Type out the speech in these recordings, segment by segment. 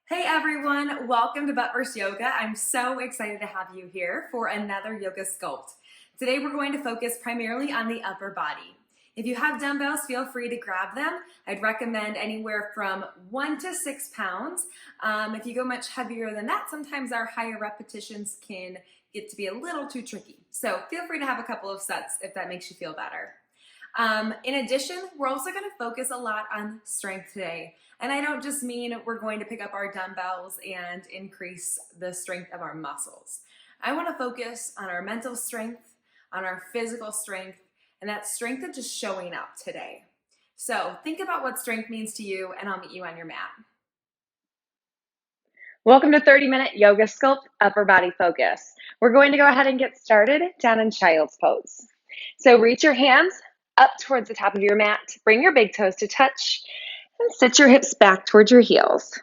Hey everyone, welcome to Butt First Yoga. I'm so excited to have you here for another yoga sculpt. Today we're going to focus primarily on the upper body. If you have dumbbells, feel free to grab them. I'd recommend anywhere from 1 to 6 pounds. If you go much heavier than that, sometimes our higher repetitions can get to be a little too tricky. So feel free to have a couple of sets if that makes you feel better. In addition, we're also going to focus a lot on strength today. And I don't just mean we're going to pick up our dumbbells and increase the strength of our muscles. I want to focus on our mental strength, on our physical strength, and that strength of just showing up today. So think about what strength means to you, and I'll meet you on your mat. Welcome to 30-minute yoga sculpt upper body focus. We're going to go ahead and get started down in child's pose. So reach your hands up towards the top of your mat. Bring your big toes to touch and sit your hips back towards your heels.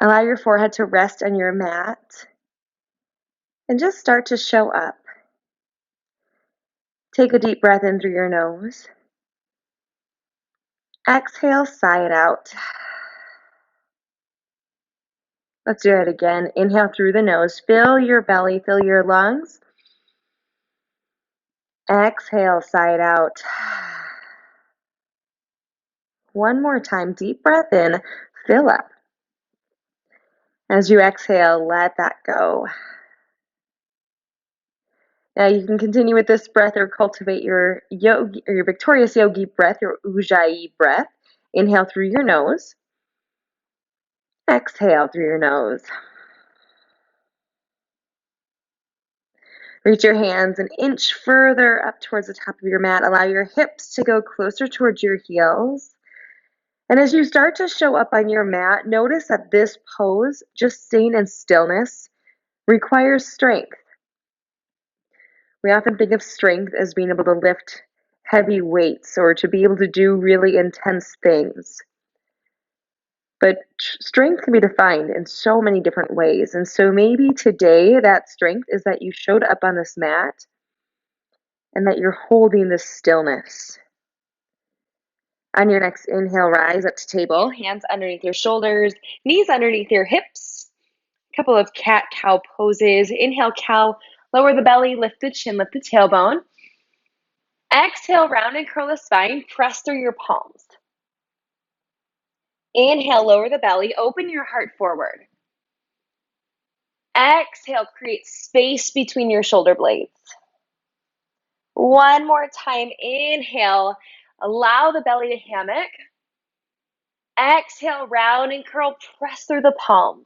Allow your forehead to rest on your mat and just start to show up. Take a deep breath in through your nose. Exhale, sigh it out. Let's do it again. Inhale through the nose. Fill your belly, fill your lungs. Exhale, sigh it out. One more time, deep breath in, fill up. As you exhale, let that go. Now you can continue with this breath or cultivate your yogi or your victorious yogi breath, your ujjayi breath. Inhale through your nose. Exhale through your nose. Reach your hands an inch further up towards the top of your mat. Allow your hips to go closer towards your heels. And as you start to show up on your mat, notice that this pose, just staying in stillness, requires strength. We often think of strength as being able to lift heavy weights or to be able to do really intense things. But strength can be defined in so many different ways. And so maybe today that strength is that you showed up on this mat and that you're holding this stillness. On your next inhale, rise up to table, hands underneath your shoulders, knees underneath your hips. A couple of cat-cow poses. Inhale, cow, lower the belly, lift the chin, lift the tailbone. Exhale, round and curl the spine, press through your palms. Inhale, lower the belly, open your heart forward. Exhale, create space between your shoulder blades. One more time, inhale, allow the belly to hammock. Exhale, round and curl, press through the palms.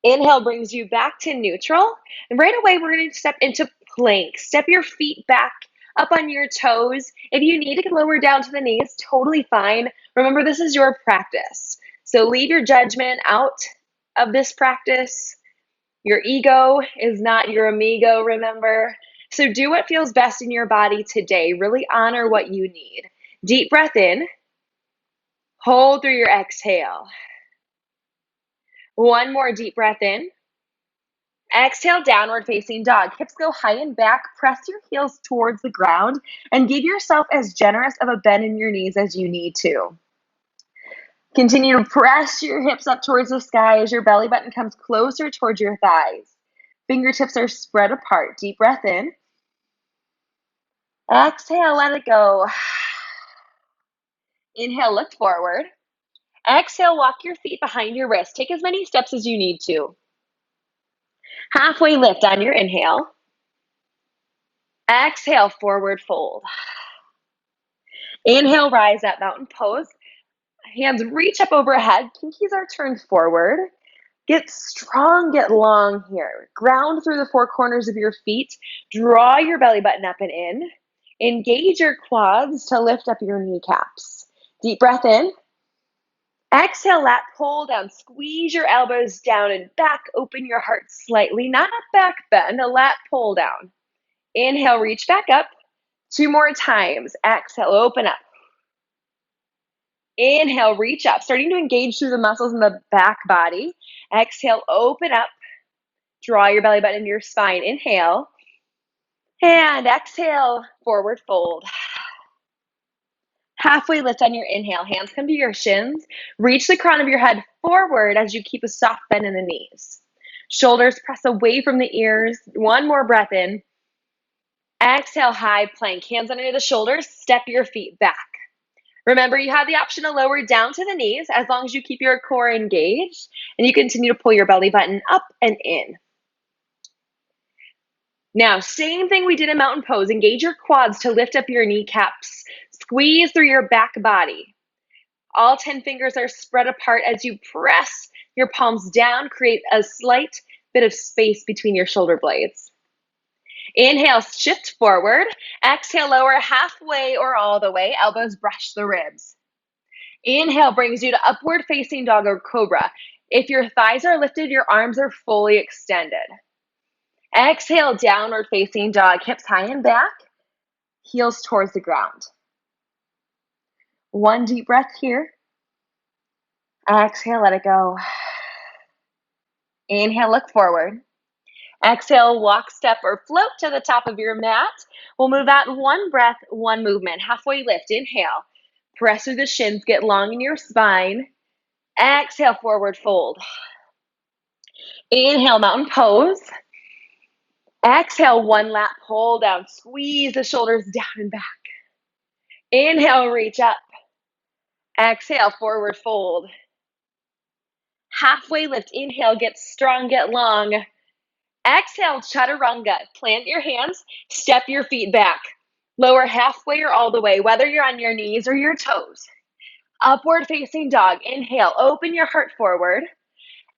Inhale brings you back to neutral. And right away, we're going to step into plank. Step your feet back up on your toes. If you need to lower down to the knees, totally fine. Remember, this is your practice. So leave your judgment out of this practice. Your ego is not your amigo, remember? So do what feels best in your body today. Really honor what you need. Deep breath in. Hold through your exhale. One more deep breath in. Exhale, downward facing dog. Hips go high and back. Press your heels towards the ground and give yourself as generous of a bend in your knees as you need to. Continue to press your hips up towards the sky as your belly button comes closer towards your thighs. Fingertips are spread apart. Deep breath in. Exhale, let it go. Inhale, look forward. Exhale, walk your feet behind your wrist. Take as many steps as you need to. Halfway lift on your inhale. Exhale, forward fold. Inhale, rise up, mountain pose. Hands reach up overhead. Pinkies are turned forward. Get strong, get long here. Ground through the four corners of your feet. Draw your belly button up and in. Engage your quads to lift up your kneecaps. Deep breath in. Exhale, lat pull down. Squeeze your elbows down and back. Open your heart slightly. Not a back bend, a lat pull down. Inhale, reach back up. 2 more times. Exhale, open up. Inhale, reach up, starting to engage through the muscles in the back body. Exhale, open up. Draw your belly button into your spine. Inhale. And exhale, forward fold. Halfway lift on your inhale. Hands come to your shins. Reach the crown of your head forward as you keep a soft bend in the knees. Shoulders press away from the ears. One more breath in. Exhale, high plank. Hands under the shoulders. Step your feet back. Remember, you have the option to lower down to the knees as long as you keep your core engaged and you continue to pull your belly button up and in. Now, same thing we did in mountain pose. Engage your quads to lift up your kneecaps. Squeeze through your back body. All 10 fingers are spread apart as you press your palms down. Create a slight bit of space between your shoulder blades. Inhale, shift forward. Exhale, lower halfway or all the way. Elbows brush the ribs. Inhale brings you to upward facing dog or cobra. If your thighs are lifted, your arms are fully extended. Exhale, downward facing dog. Hips high and back. Heels towards the ground. One deep breath here. Exhale, let it go. Inhale, look forward. Exhale, walk, step, or float to the top of your mat. We'll move that one breath, one movement. Halfway lift. Inhale. Press through the shins. Get long in your spine. Exhale, forward fold. Inhale, mountain pose. Exhale, one lap, pull down. Squeeze the shoulders down and back. Inhale, reach up. Exhale, forward fold. Halfway lift. Inhale, get strong, get long. Exhale, chaturanga. Plant your hands, step your feet back. Lower halfway or all the way, whether you're on your knees or your toes. Upward facing dog. Inhale, open your heart forward.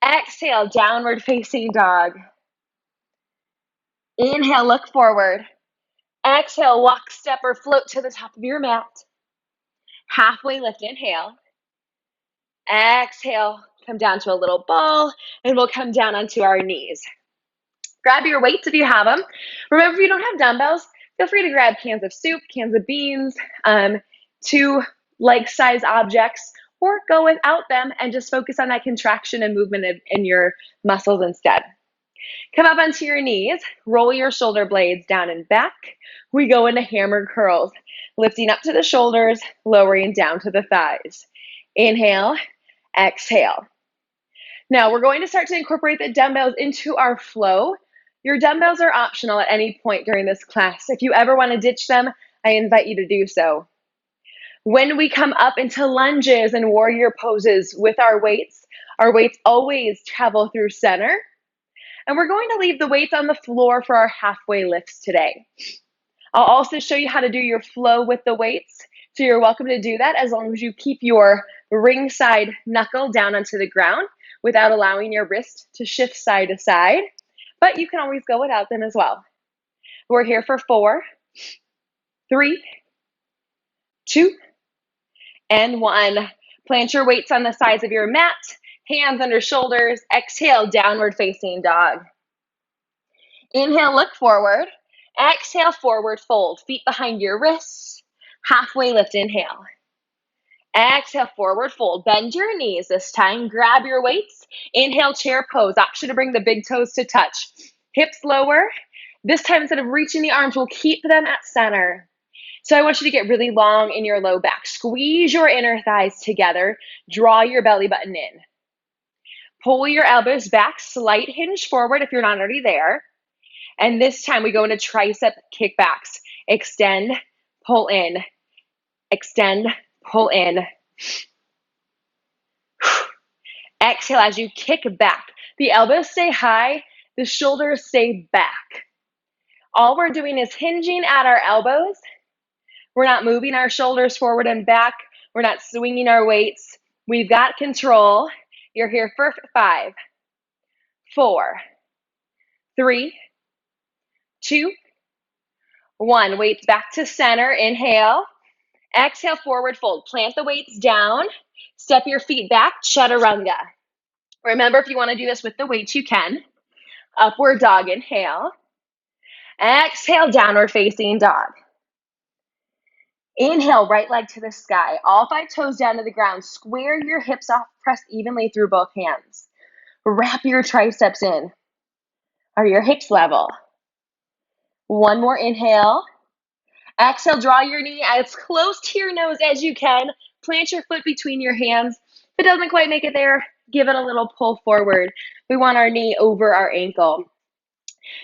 Exhale, downward facing dog. Inhale, look forward. Exhale, walk, step, or float to the top of your mat. Halfway lift. Inhale. Exhale, come down to a little ball, and we'll come down onto our knees. Grab your weights if you have them. Remember, if you don't have dumbbells, feel free to grab cans of soup, cans of beans, 2 leg-size objects, or go without them and just focus on that contraction and movement in your muscles instead. Come up onto your knees, roll your shoulder blades down and back. We go into hammer curls, lifting up to the shoulders, lowering down to the thighs. Inhale, exhale. Now we're going to start to incorporate the dumbbells into our flow. Your dumbbells are optional at any point during this class. If you ever want to ditch them, I invite you to do so. When we come up into lunges and warrior poses with our weights always travel through center. And we're going to leave the weights on the floor for our halfway lifts today. I'll also show you how to do your flow with the weights. So you're welcome to do that as long as you keep your ringside knuckle down onto the ground without allowing your wrist to shift side to side. But you can always go without them as well. We're here for 4, 3, 2, and 1. Plant your weights on the sides of your mat, hands under shoulders. Exhale, downward facing dog. Inhale, look forward. Exhale, forward fold. Feet behind your wrists. Halfway lift. Inhale. Exhale, forward fold. Bend your knees this time. Grab your weights. Inhale, chair pose. Option to bring the big toes to touch. Hips lower. This time, instead of reaching the arms, we'll keep them at center. So I want you to get really long in your low back. Squeeze your inner thighs together. Draw your belly button in. Pull your elbows back. Slight hinge forward if you're not already there. And this time we go into tricep kickbacks. Extend, pull in. Extend, pull in. Exhale as you kick back. The elbows stay high, the shoulders stay back. All we're doing is hinging at our elbows. We're not moving our shoulders forward and back. We're not swinging our weights. We've got control. You're here for 5, 4, 3, 2, 1. Weights back to center. Inhale. Exhale, forward fold. Plant the weights down. Step your feet back. Chaturanga. Remember, if you want to do this with the weights, you can. Upward dog. Inhale. Exhale, downward facing dog. Inhale, right leg to the sky. All 5 toes down to the ground. Square your hips off. Press evenly through both hands. Wrap your triceps in. Are your hips level? One more inhale. Exhale, draw your knee as close to your nose as you can. Plant your foot between your hands. If it doesn't quite make it there, give it a little pull forward. We want our knee over our ankle.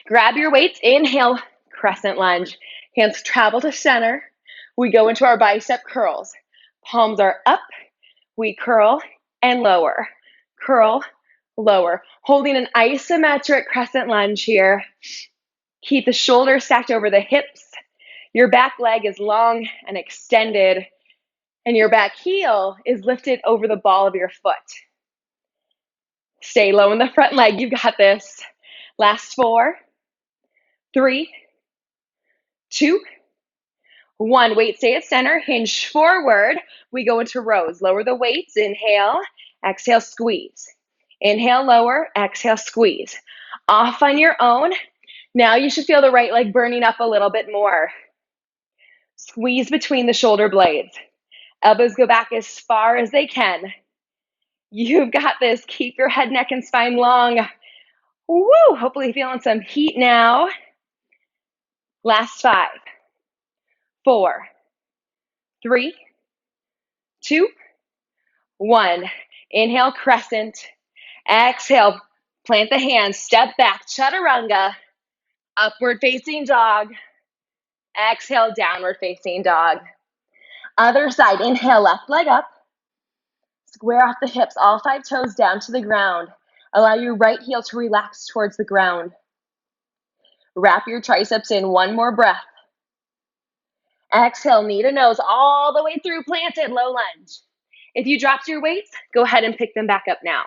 Grab your weights. Inhale, crescent lunge. Hands travel to center. We go into our bicep curls. Palms are up. We curl and lower. Curl, lower. Holding an isometric crescent lunge here. Keep the shoulders stacked over the hips. Your back leg is long and extended, and your back heel is lifted over the ball of your foot. Stay low in the front leg. You got this. Last 4, 3, 2, 1. Weight stay at center. Hinge forward. We go into rows. Lower the weights. Inhale. Exhale, squeeze. Inhale, lower. Exhale, squeeze. Off on your own. Now you should feel the right leg burning up a little bit more. Squeeze between the shoulder blades. Elbows go back as far as they can. You've got this. Keep your head, neck, and spine long. Woo! Hopefully feeling some heat now. Last 5, 4, 3, 2, 1. Inhale, crescent. Exhale, plant the hands. Step back, chaturanga. Upward facing dog. Exhale, downward facing dog. Other side. Inhale, left leg up. Square off the hips, all 5 toes down to the ground. Allow your right heel to relax towards the ground. Wrap your triceps in. One more breath. Exhale, knee to nose all the way through, planted, low lunge. If you dropped your weights, go ahead and pick them back up now.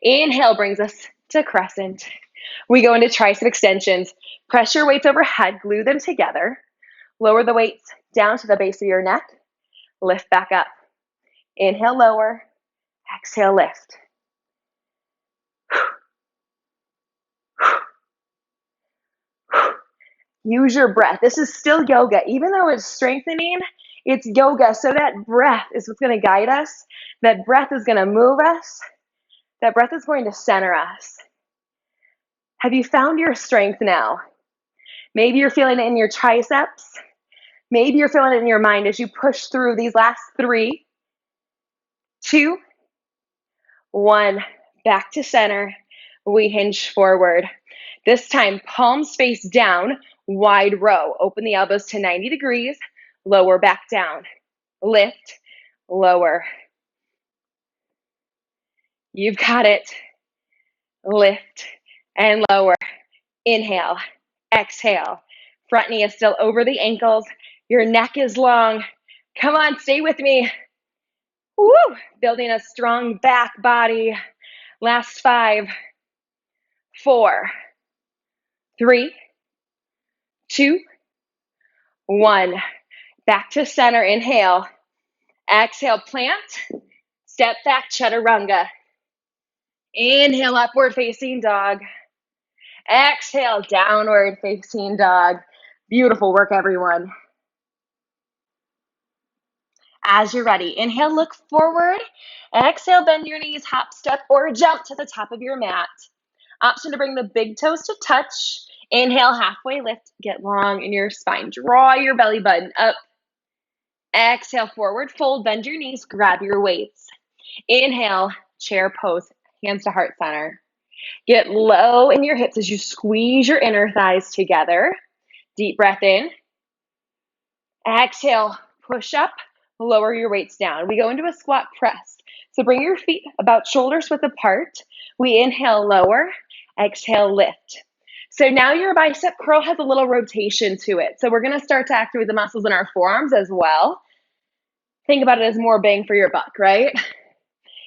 Inhale brings us to crescent. We go into tricep extensions. Press your weights overhead, glue them together. Lower the weights down to the base of your neck. Lift back up. Inhale, lower. Exhale, lift. Use your breath. This is still yoga. Even though it's strengthening, it's yoga. So that breath is what's going to guide us. That breath is going to move us. That breath is going to center us. Have you found your strength now? Maybe you're feeling it in your triceps. Maybe you're feeling it in your mind as you push through these last 3, 2, 1. Back to center. We hinge forward. This time, palms face down, wide row. Open the elbows to 90 degrees. Lower back down. Lift, lower. You've got it. Lift and lower. Inhale, exhale. Front knee is still over the ankles. Your neck is long. Come on, stay with me. Woo! Building a strong back body. Last 5, 4, 3, 2, 1. Back to center. Inhale. Exhale, plant. Step back, chaturanga. Inhale, upward facing dog. Exhale, downward facing dog. Beautiful work, everyone. As you're ready, inhale, look forward. Exhale, bend your knees, hop, step, or jump to the top of your mat. Option to bring the big toes to touch. Inhale, halfway lift, get long in your spine. Draw your belly button up. Exhale, forward fold, bend your knees, grab your weights. Inhale, chair pose, hands to heart center. Get low in your hips as you squeeze your inner thighs together. Deep breath in. Exhale, push up, lower your weights down. We go into a squat press. So bring your feet about shoulders width apart. We inhale, lower. Exhale, lift. So now your bicep curl has a little rotation to it. So we're going to start to activate the muscles in our forearms as well. Think about it as more bang for your buck, right?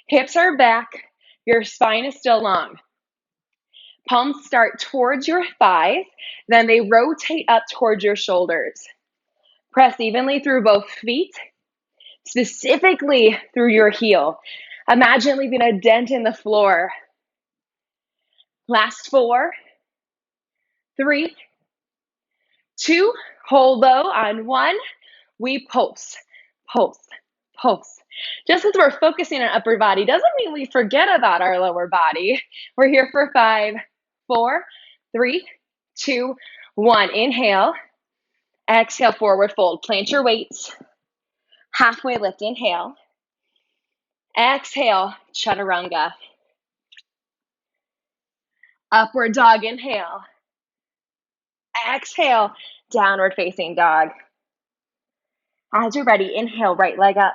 Hips are back. Your spine is still long. Palms start towards your thighs. Then they rotate up towards your shoulders. Press evenly through both feet, specifically through your heel. Imagine leaving a dent in the floor. Last 4, 3, 2, hold low on 1. We pulse, pulse, pulse. Just as we're focusing on upper body doesn't mean we forget about our lower body. We're here for 5, 4, 3, 2, 1. Inhale. Exhale, forward fold. Plant your weights. Halfway lift, inhale. Exhale, chaturanga. Upward dog, inhale. Exhale, downward facing dog. As you're ready, inhale, right leg up.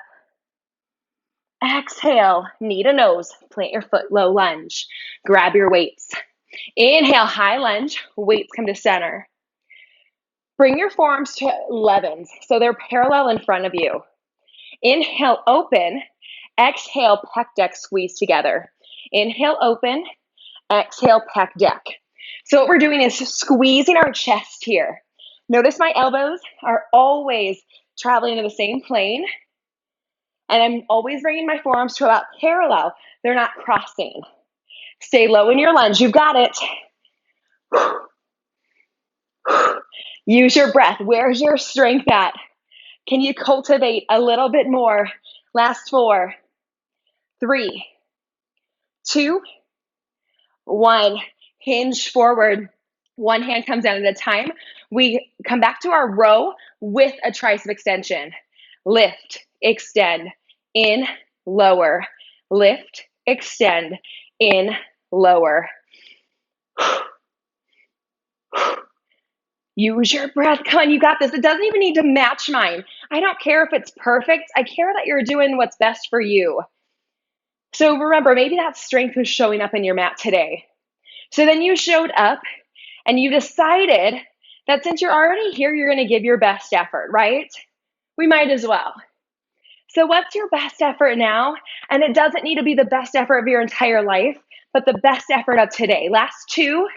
Exhale, knee to nose, plant your foot, low lunge. Grab your weights. Inhale, high lunge, weights come to center. Bring your forearms to 11s, so they're parallel in front of you. Inhale, open. Exhale, pec deck squeeze together. Inhale, open. Exhale, pec deck. So what we're doing is squeezing our chest here. Notice my elbows are always traveling in the same plane. And I'm always bringing my forearms to about parallel. They're not crossing. Stay low in your lunge. You've got it. Use your breath. Where's your strength at? Can you cultivate a little bit more? Last 4, 3, 2, 1. Hinge forward. One hand comes down at a time. We come back to our row with a tricep extension. Lift, extend, in, lower. Lift, extend, in, lower. Use your breath. Come on, you got this. It doesn't even need to match mine. I don't care if it's perfect. I care that you're doing what's best for you. So remember, maybe that strength was showing up in your mat today. So then you showed up and you decided that since you're already here, you're going to give your best effort, right? We might as well. So what's your best effort now? And it doesn't need to be the best effort of your entire life, but the best effort of today. Last 2.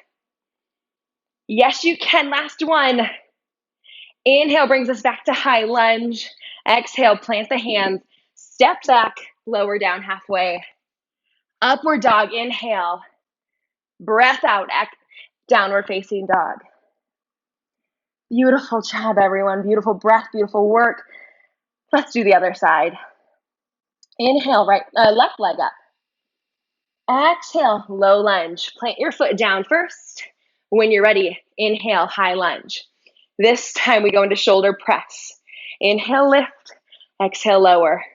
Yes, you can. Last 1. Inhale brings us back to high lunge. Exhale, plant the hands. Step back, lower down halfway. Upward dog, inhale. Breath out, downward facing dog. Beautiful job, everyone. Beautiful breath, beautiful work. Let's do the other side. Inhale, left leg up. Exhale, low lunge. Plant your foot down first. When you're ready, inhale, high lunge. This time we go into shoulder press. Inhale, lift. Exhale, lower.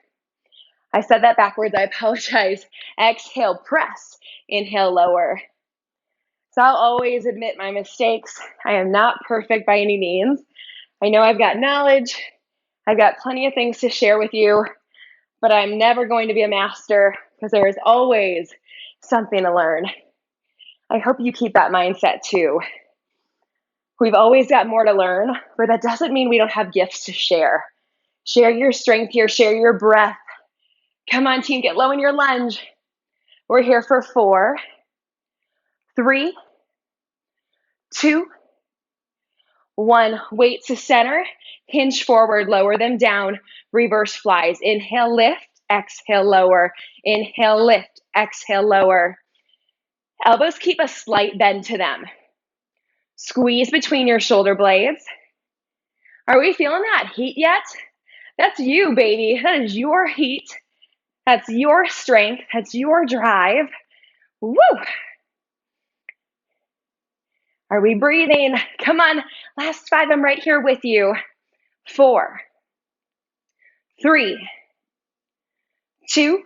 I said that backwards. I apologize. Exhale, press. Inhale, lower. So I'll always admit my mistakes. I am not perfect by any means. I know I've got knowledge. I've got plenty of things to share with you, but I'm never going to be a master because there is always something to learn. I hope you keep that mindset too. We've always got more to learn, but that doesn't mean we don't have gifts to share. Share your strength here, share your breath. Come on, team, get low in your lunge. We're here for 4, 3, 2, 1. Weight to center, hinge forward, lower them down, reverse flies. Inhale, lift, exhale, lower. Inhale, lift, exhale, lower. Elbows keep a slight bend to them. Squeeze between your shoulder blades. Are we feeling that heat yet? That's you, baby. That is your heat. That's your strength. That's your drive. Woo! Are we breathing? Come on. Last 5. I'm right here with you. 4, 3, 2,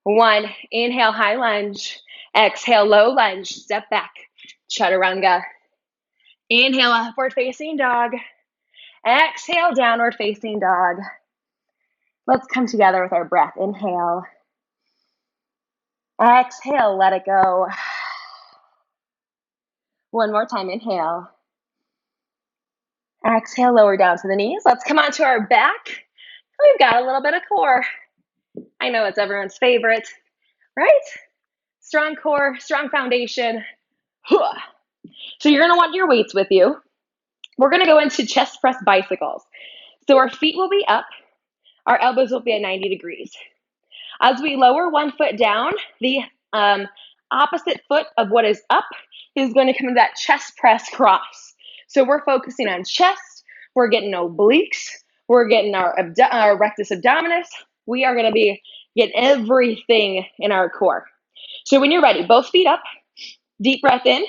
1. Inhale, high lunge. Exhale, low lunge. Step back. Chaturanga. Inhale, upward facing dog. Exhale, downward facing dog. Let's come together with our breath. Inhale. Exhale, let it go. One more time, inhale. Exhale, lower down to the knees. Let's come onto our back. We've got a little bit of core. I know it's everyone's favorite, right? Strong core, strong foundation. So you're gonna want your weights with you. We're gonna go into chest press bicycles. So our feet will be up, our elbows will be at 90 degrees. As we lower one foot down, the opposite foot of what is up is going to come to that chest press cross. So we're focusing on chest, we're getting obliques, we're getting our rectus abdominis. We are going to be getting everything in our core. So when you're ready, both feet up, deep breath in,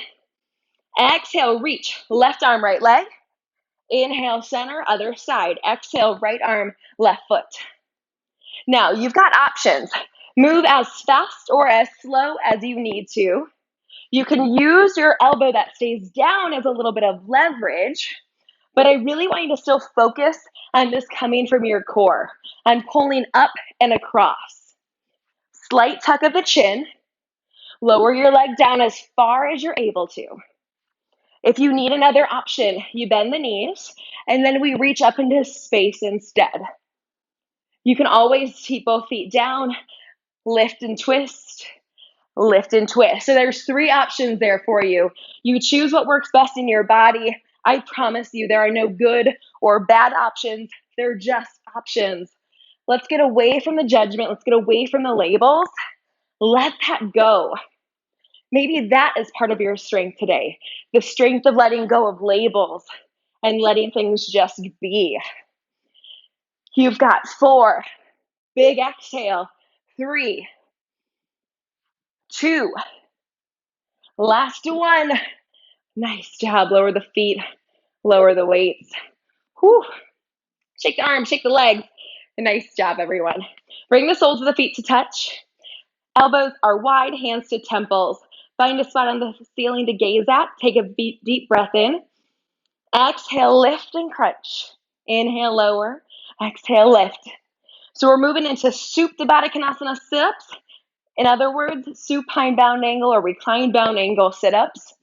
exhale, reach, left arm, right leg, Inhale, center, other side. Exhale, right arm, left foot. Now, you've got options. Move as fast or as slow as you need to. You can use your elbow that stays down as a little bit of leverage, but I really want you to still focus on this coming from your core. I'm pulling up and across. Slight tuck of the chin. Lower your leg down as far as you're able to. If you need another option, you bend the knees, and then we reach up into space instead. You can always keep both feet down, lift and twist, lift and twist. So there's 3 options there for you. You choose what works best in your body. I promise you there are no good or bad options. They're just options. Let's get away from the judgment. Let's get away from the labels. Let that go. Maybe that is part of your strength today. The strength of letting go of labels and letting things just be. You've got 4. Big exhale. 3, 2, last 1. Nice job. Lower the feet, lower the weights. Whew. Shake the arms, shake the legs. Nice job, everyone. Bring the soles of the feet to touch. Elbows are wide, hands to temples. Find a spot on the ceiling to gaze at. Take a deep breath in. Exhale, lift and crunch. Inhale, lower. Exhale, lift. So we're moving into SCUPT Baddha sit-ups. In other words, supine bound angle or reclined bound angle sit-ups.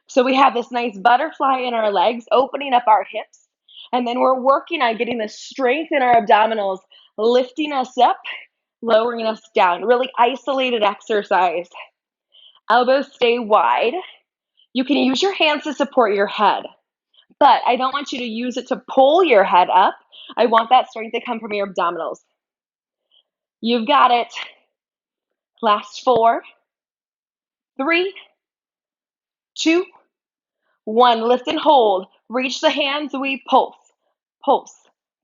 So we have this nice butterfly in our legs, opening up our hips. And then we're working on getting the strength in our abdominals, lifting us up, lowering us down. Really isolated exercise. Elbows stay wide. You can use your hands to support your head, but I don't want you to use it to pull your head up. I want that strength to come from your abdominals. You've got it. Last 4, 3, 2, 1. Lift and hold. Reach the hands. We pulse, pulse,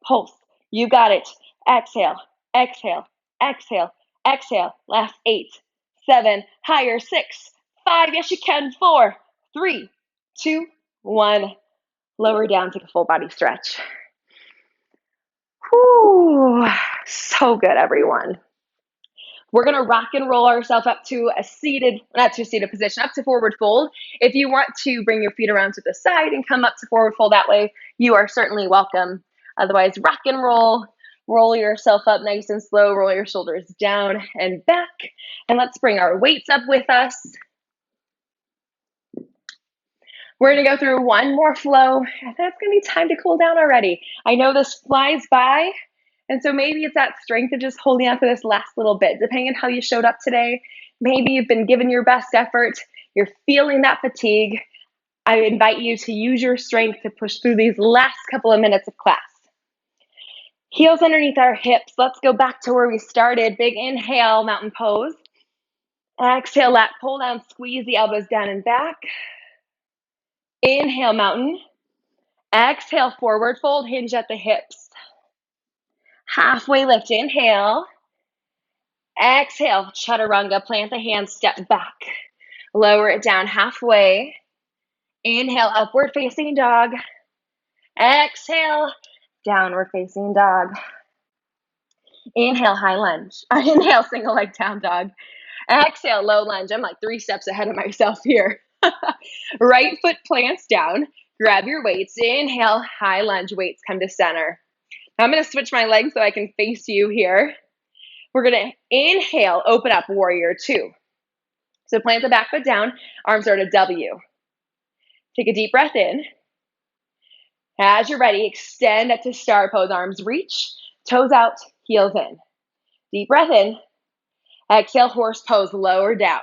pulse. You got it. Exhale, exhale, exhale, exhale. Last 8, 7, higher. 6, 5. Yes, you can. 4, 3, 2, 1. Lower down. Take a full body stretch. Whew. So good, everyone. We're going to rock and roll ourselves up to a not to a seated position, up to forward fold. If you want to bring your feet around to the side and come up to forward fold that way, you are certainly welcome. Otherwise, rock and roll. Roll yourself up nice and slow. Roll your shoulders down and back. And let's bring our weights up with us. We're going to go through one more flow. And that's going to be time to cool down already. I know this flies by. And so maybe it's that strength of just holding on for this last little bit, depending on how you showed up today. Maybe you've been given your best effort. You're feeling that fatigue. I invite you to use your strength to push through these last couple of minutes of class. Heels underneath our hips. Let's go back to where we started. Big inhale, mountain pose. Exhale, lat pull down, squeeze the elbows down and back. Inhale, mountain. Exhale, forward fold, hinge at the hips. Halfway lift, inhale. Exhale, chaturanga, plant the hands, step back. Lower it down halfway. Inhale, upward facing dog. Exhale, downward facing dog. Inhale, high lunge. Inhale, single leg down dog. Exhale, low lunge. I'm like 3 steps ahead of myself here. Right foot plants down. Grab your weights. Inhale, high lunge. Weights come to center. Now I'm going to switch my legs so I can face you here. We're going to inhale, open up, warrior 2. So plant the back foot down. Arms are at a W. Take a deep breath in. As you're ready, extend up to star pose. Arms reach, toes out, heels in. Deep breath in. Exhale, horse pose, lower down.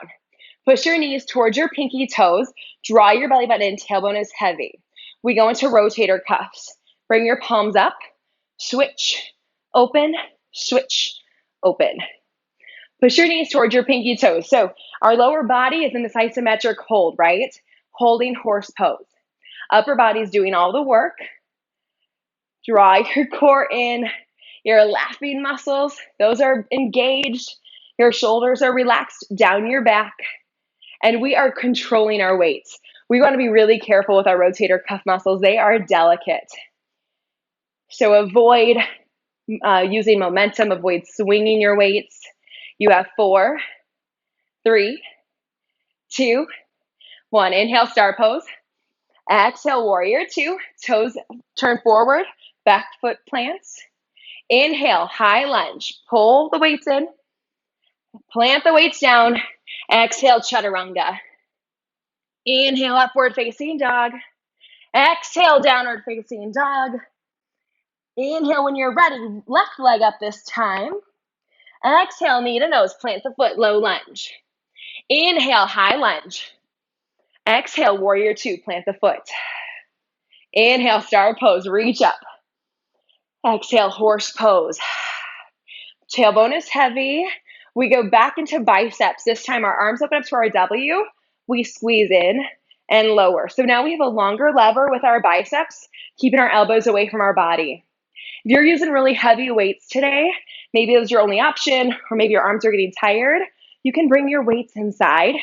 Push your knees towards your pinky toes. Draw your belly button in, tailbone is heavy. We go into rotator cuffs. Bring your palms up. Switch, open, switch, open. Push your knees towards your pinky toes. So our lower body is in this isometric hold, right? Holding horse pose. Upper body is doing all the work. Draw your core in. Your laughing muscles, those are engaged. Your shoulders are relaxed down your back. And we are controlling our weights. We want to be really careful with our rotator cuff muscles. They are delicate. So avoid using momentum, avoid swinging your weights. You have 4, 3, 2, 1. Inhale, star pose. Exhale, warrior 2. Toes turn forward, back foot plants. Inhale, high lunge. Pull the weights in. Plant the weights down. Exhale, chaturanga. Inhale, upward facing dog. Exhale, downward facing dog. Inhale when you're ready, left leg up this time. Exhale, knee to nose, plant the foot, low lunge. Inhale, high lunge. Exhale, warrior 2, plant the foot. Inhale, star pose, reach up. Exhale, horse pose. Tailbone is heavy. We go back into biceps. This time our arms open up to our W. We squeeze in and lower. So now we have a longer lever with our biceps, keeping our elbows away from our body. If you're using really heavy weights today, maybe it was your only option, or maybe your arms are getting tired, you can bring your weights inside.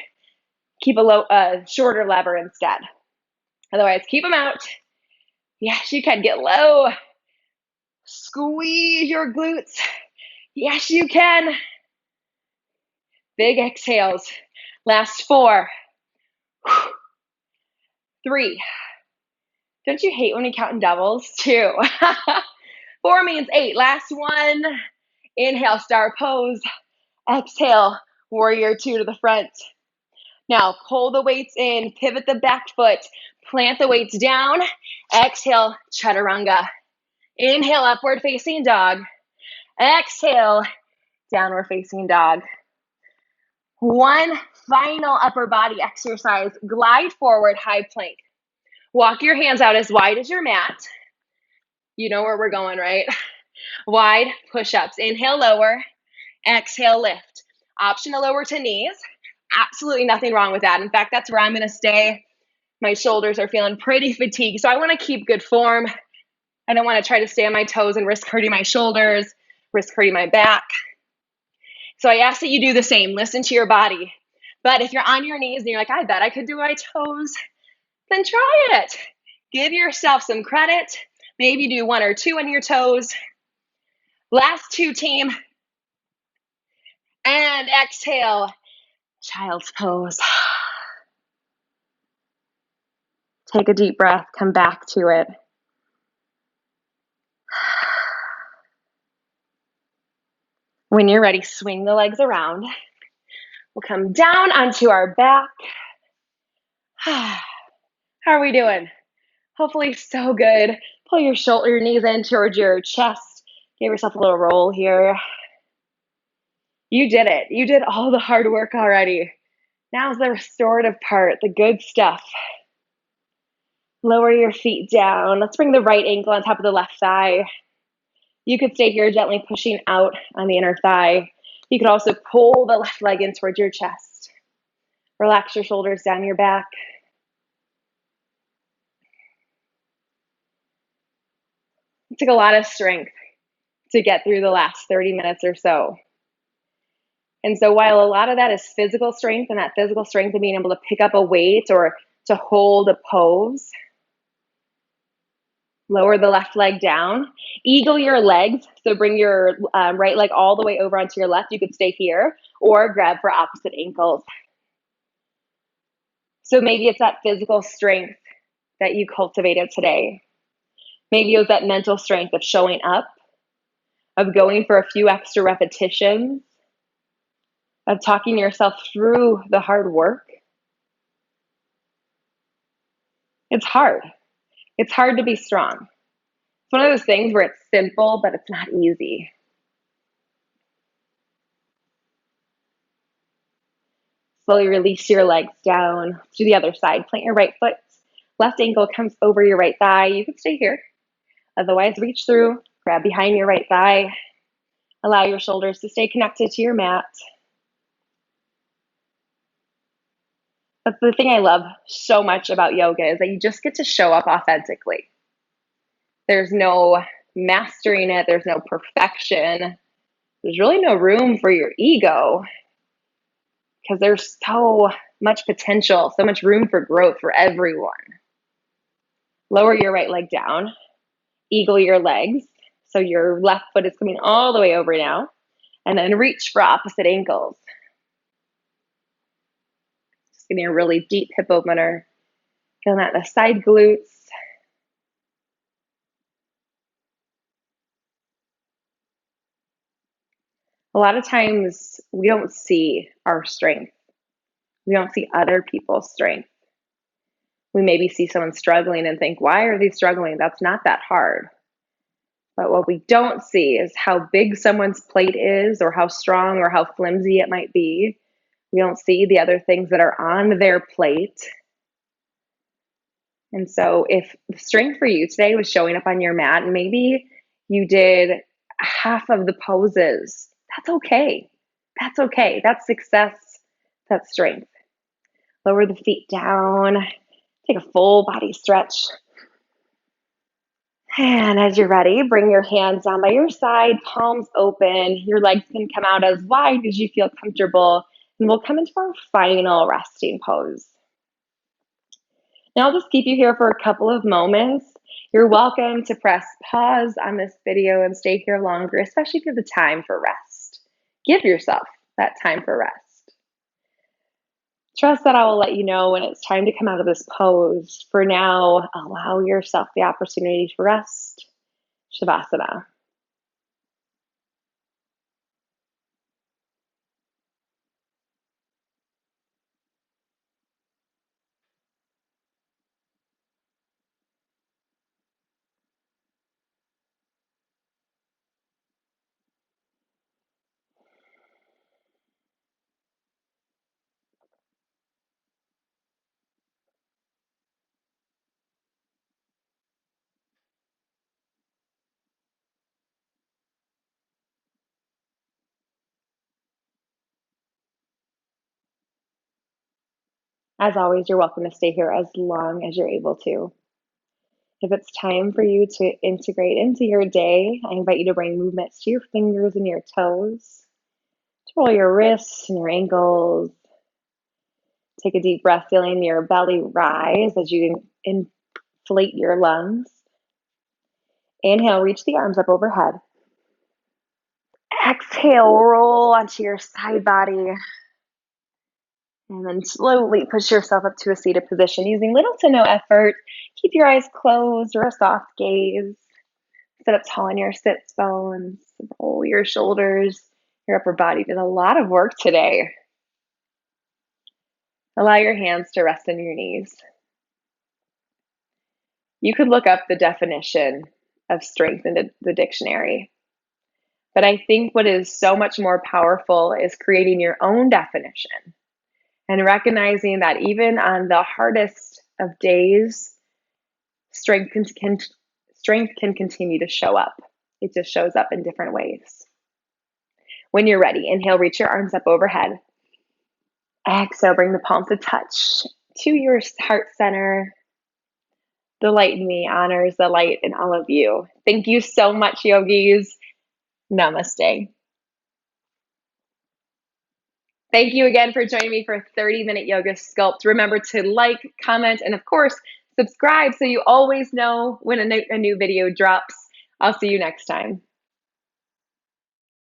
Keep a shorter lever instead. Otherwise, keep them out. Yes, you can. Get low. Squeeze your glutes. Yes, you can. Big exhales. Last 4. 3. Don't you hate when you count in doubles? 2. 4 means 8. Last 1. Inhale, star pose. Exhale, warrior 2 to the front. Now, pull the weights in, pivot the back foot, plant the weights down. Exhale, chaturanga. Inhale, upward facing dog. Exhale, downward facing dog. One final upper body exercise. Glide forward, high plank. Walk your hands out as wide as your mat. You know where we're going, right? Wide push-ups. Inhale, lower. Exhale, lift. Option to lower to knees. Absolutely nothing wrong with that. In fact, that's where I'm going to stay. My shoulders are feeling pretty fatigued, so I want to keep good form. I don't want to try to stay on my toes and risk hurting my shoulders, risk hurting my back. So I ask that you do the same. Listen to your body. But if you're on your knees and you're like, I bet I could do my toes, then try it. Give yourself some credit. Maybe do 1 or 2 on your toes. Last 2, team. And exhale, child's pose. Take a deep breath, come back to it. When you're ready, swing the legs around. We'll come down onto our back. How are we doing? Hopefully so good. Pull your knees in towards your chest. Give yourself a little roll here. You did it. You did all the hard work already. Now's the restorative part, the good stuff. Lower your feet down. Let's bring the right ankle on top of the left thigh. You could stay here gently pushing out on the inner thigh. You could also pull the left leg in towards your chest. Relax your shoulders down your back. It took a lot of strength to get through the last 30 minutes or so. And so while a lot of that is physical strength, and that physical strength of being able to pick up a weight or to hold a pose, lower the left leg down. Eagle your legs. So bring your right leg all the way over onto your left. You could stay here or grab for opposite ankles. So maybe it's that physical strength that you cultivated today. Maybe it was that mental strength of showing up, of going for a few extra repetitions, of talking yourself through the hard work. It's hard. It's hard to be strong. It's one of those things where it's simple, but it's not easy. Slowly release your legs down to the other side. Plant your right foot. Left ankle comes over your right thigh. You can stay here. Otherwise, reach through, grab behind your right thigh. Allow your shoulders to stay connected to your mat. But the thing I love so much about yoga is that you just get to show up authentically. There's no mastering it. There's no perfection. There's really no room for your ego because there's so much potential, so much room for growth for everyone. Lower your right leg down. eagle your legs. So your left foot is coming all the way over now. And then reach for opposite ankles. Just getting a really deep hip opener. Feeling that in the side glutes. A lot of times we don't see our strength. We don't see other people's strength. We maybe see someone struggling and think, why are they struggling? That's not that hard. But what we don't see is how big someone's plate is, or how strong or how flimsy it might be. We don't see the other things that are on their plate. And so if the strength for you today was showing up on your mat, and maybe you did half of the poses, that's okay. That's okay. That's success. That's strength. Lower the feet down. Take a full body stretch. And as you're ready, bring your hands down by your side, palms open. Your legs can come out as wide as you feel comfortable. And we'll come into our final resting pose. Now I'll just keep you here for a couple of moments. You're welcome to press pause on this video and stay here longer, especially if you have the time for rest. Give yourself that time for rest. Trust that I will let you know when it's time to come out of this pose. For now, allow yourself the opportunity to rest. Savasana. As always, you're welcome to stay here as long as you're able to. If it's time for you to integrate into your day, I invite you to bring movements to your fingers and your toes. To roll your wrists and your ankles. Take a deep breath, feeling your belly rise as you inflate your lungs. Inhale, reach the arms up overhead. Exhale, roll onto your side body. And then slowly push yourself up to a seated position using little to no effort. Keep your eyes closed or a soft gaze. Sit up tall on your sits bones. Roll your shoulders. Your upper body did a lot of work today. Allow your hands to rest on your knees. You could look up the definition of strength in the dictionary. But I think what is so much more powerful is creating your own definition and recognizing that even on the hardest of days, strength can continue to show up. It just shows up in different ways. When you're ready, inhale, reach your arms up overhead. Exhale, bring the palms to touch to your heart center. The light in me honors the light in all of you. Thank you so much, yogis. Namaste. Thank you again for joining me for a 30-minute yoga sculpt. Remember to like, comment, and of course, subscribe so you always know when a new video drops. I'll see you next time.